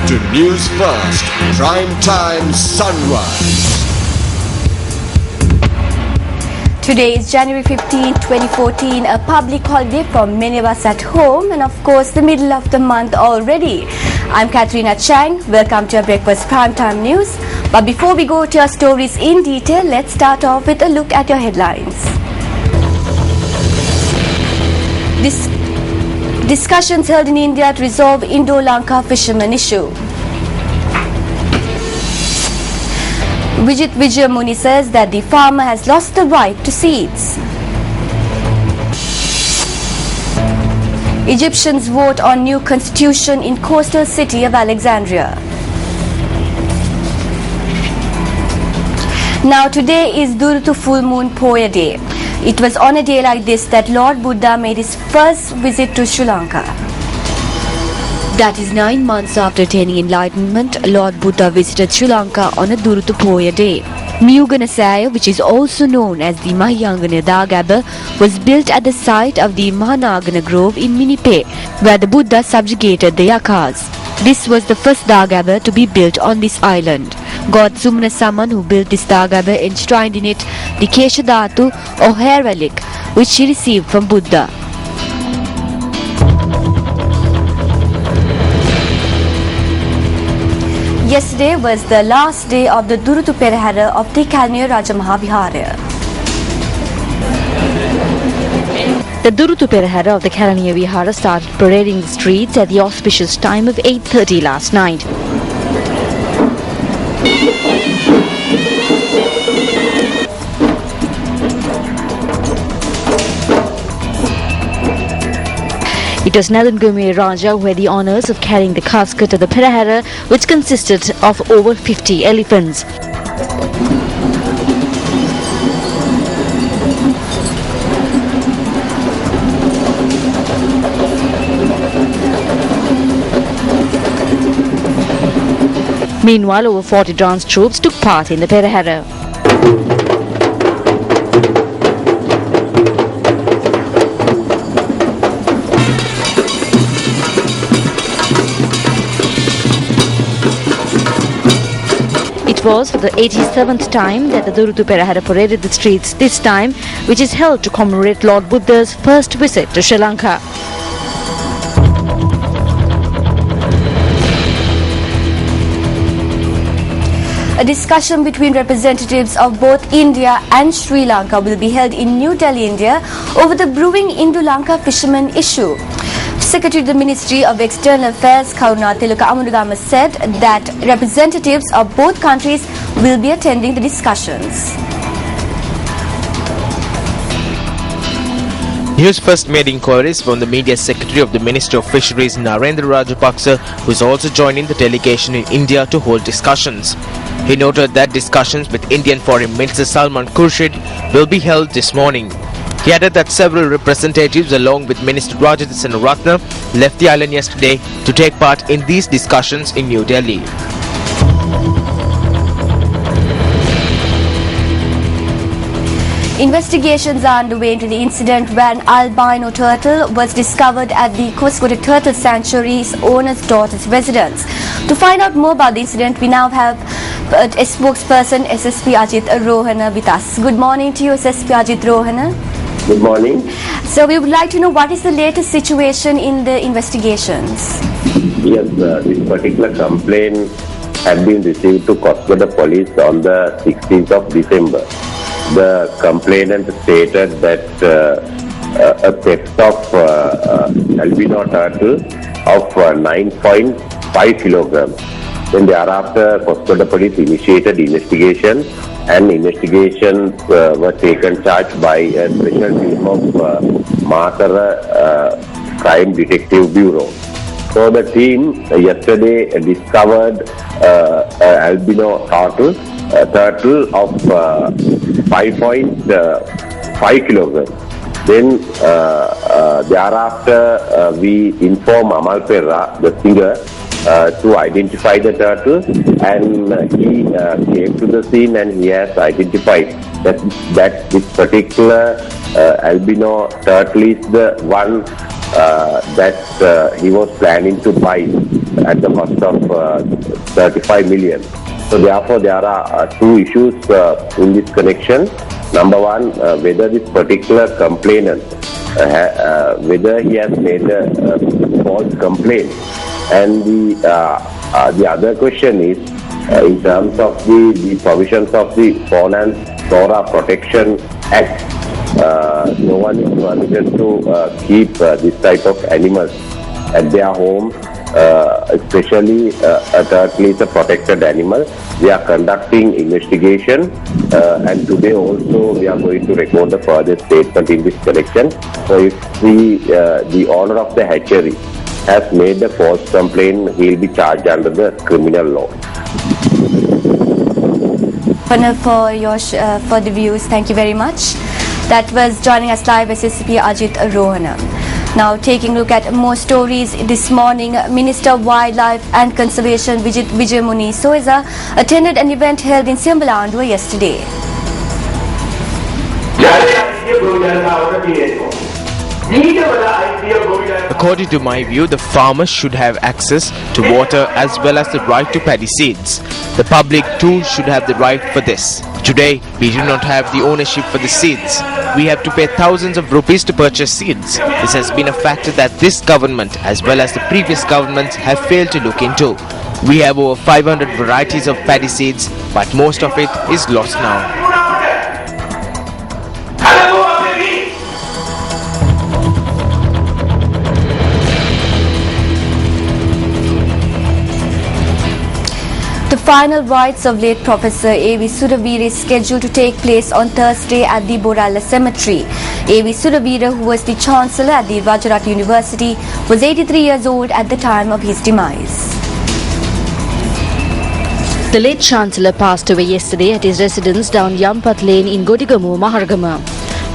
to Newsfirst, Prime Time Sunrise. Today is January 15, 2014, a public holiday for many of us at home, and of course the middle of the month already. I'm Katrina Chang. Welcome to our Breakfast Primetime News. But before we go to our stories in detail, let's start off with a look at your headlines. Discussions held in India to resolve Indo-Lanka fishermen issue. Vijit Vijayamuni says that the farmer has lost the right to seeds. Egyptians vote on new constitution in coastal city of Alexandria. Now today is Duruttu full moon Poya day. It was on a day like this that Lord Buddha made his first visit to Sri Lanka. That is 9 months after attaining enlightenment, Lord Buddha visited Sri Lanka on a Duruttu Poya day. Newganasaya, which is also known as the Mahayangana Dagaba, was built at the site of the Mahanagana Grove in Minipe, where the Buddha subjugated the Yakas. This was the first Dagaba to be built on this island. God Sumana Saman, who built this Dagaba, enshrined in it the Keshadhatu or hair relic, which he received from Buddha. Yesterday was the last day of the Duruttu Perahara of the Kalaniya Rajamahavihara. The Duruttu Perahara of the Kalaniya Vihara started parading the streets at the auspicious time of 8:30 last night. It was Nadan Raja who had the honours of carrying the casket of the Perahara, which consisted of over 50 elephants. Meanwhile, over 40 dance troops took part in the Perahara. It was for the 87th time that the Duruttu Perahara paraded the streets this time, which is held to commemorate Lord Buddha's first visit to Sri Lanka. A discussion between representatives of both India and Sri Lanka will be held in New Delhi, India, over the brewing Indo-Lanka fishermen issue. Secretary of the Ministry of External Affairs, Karuna Tilaka Amunagama, said that representatives of both countries will be attending the discussions. Newsfirst made inquiries from the Media Secretary of the Ministry of Fisheries, Narendra Rajapaksa, who is also joining the delegation in India to hold discussions. He noted that discussions with Indian Foreign Minister Salman Khurshid will be held this morning. He added that several representatives along with Minister Rajat Senaratne left the island yesterday to take part in these discussions in New Delhi. Investigations are underway into the incident where an albino turtle was discovered at the Koskoda Turtle Sanctuary's owner's daughter's residence. To find out more about the incident, we now have a spokesperson, SSP Ajit Rohana, with us. Good morning to you, SSP Ajit Rohana. Good morning. So we would like to know what is the latest situation in the investigations? Yes, this particular complaint had been received to Koskoda police on the 16th of December. The complainant stated that a theft of albino turtle of 9.5 kilograms. Then thereafter, Koskoda police initiated investigation, and investigations were taken charge by a special team of Matara Crime Detective Bureau. So the team yesterday discovered albino turtle of 5.5 kilograms. Then thereafter we inform Amal Perra, the singer, to identify the turtle, and he came to the scene and he has identified that this particular albino turtle is the one that he was planning to buy at the cost of 35 million. So therefore there are two issues in this connection. Number one, whether this particular complainant, whether he has made a false complaint, and the other question is in terms of the provisions of the Fauna and Flora Protection Act. No one is permitted to keep this type of animals at their home, especially a turtle is a protected animal. We are conducting investigation, and today also we are going to record the further statement in this connection. So if the owner of the hatchery has made a false complaint, he will be charged under the criminal law. For your for the views, thank you very much. That was joining us live SSP Ajit Rohana. Now taking a look at more stories this morning, Minister of Wildlife and Conservation Vijay Muni Soiza attended an event held in Simbalandua yesterday. According to my view, the farmers should have access to water as well as the right to paddy seeds. The public too should have the right for this. Today, we do not have the ownership for the seeds. We have to pay thousands of rupees to purchase seeds. This has been a factor that this government as well as the previous governments have failed to look into. We have over 500 varieties of paddy seeds, but most of it is lost now. The final rites of late Professor A.V. Suravira is scheduled to take place on Thursday at the Boralla Cemetery. A.V. Suravira, who was the Chancellor at the Rajarat University, was 83 years old at the time of his demise. The late Chancellor passed away yesterday at his residence down Yampath Lane in Godigamu, Maharagama.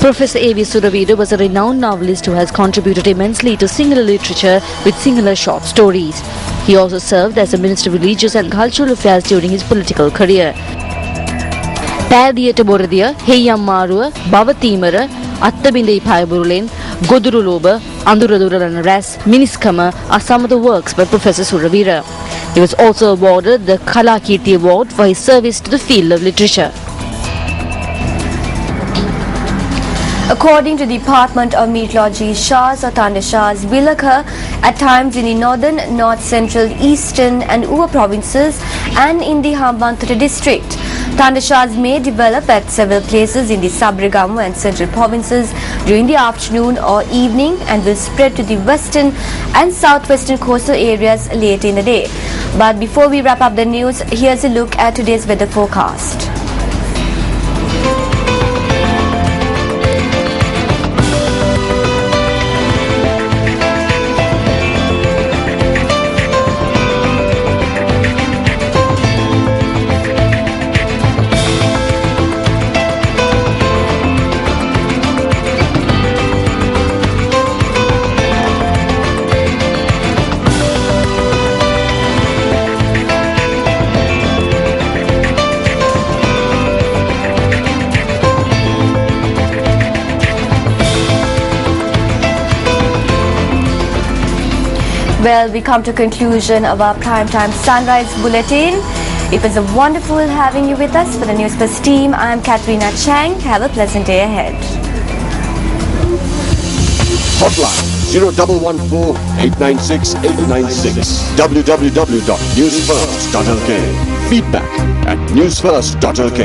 Professor A.V. Suravira was a renowned novelist who has contributed immensely to Sinhala literature with Sinhala short stories. He also served as a Minister of Religious and Cultural Affairs during his political career. Pædiyata Boradiya, Heyyam Maruwa, Bavatimara, Attabindai Payaburulen, Goduruloba, Anduraduralana Ras, Miniskama are some of the works by Professor Suravira. He was also awarded the Kalakirti Award for his service to the field of literature. According to the Department of Meteorology, showers or thunder showers will occur at times in the northern, north central, eastern and Uva provinces and in the Hambantota district. Thunder showers may develop at several places in the Sabaragamu and central provinces during the afternoon or evening and will spread to the western and southwestern coastal areas later in the day. But before we wrap up the news, here's a look at today's weather forecast. Well, we come to conclusion of our Primetime Sunrise Bulletin. It was a wonderful having you with us. For the Newsfirst team, I am Katrina Chang. Have a pleasant day ahead. Hotline 0114 896 896. www.newsfirst.lk. Feedback at newsfirst.lk.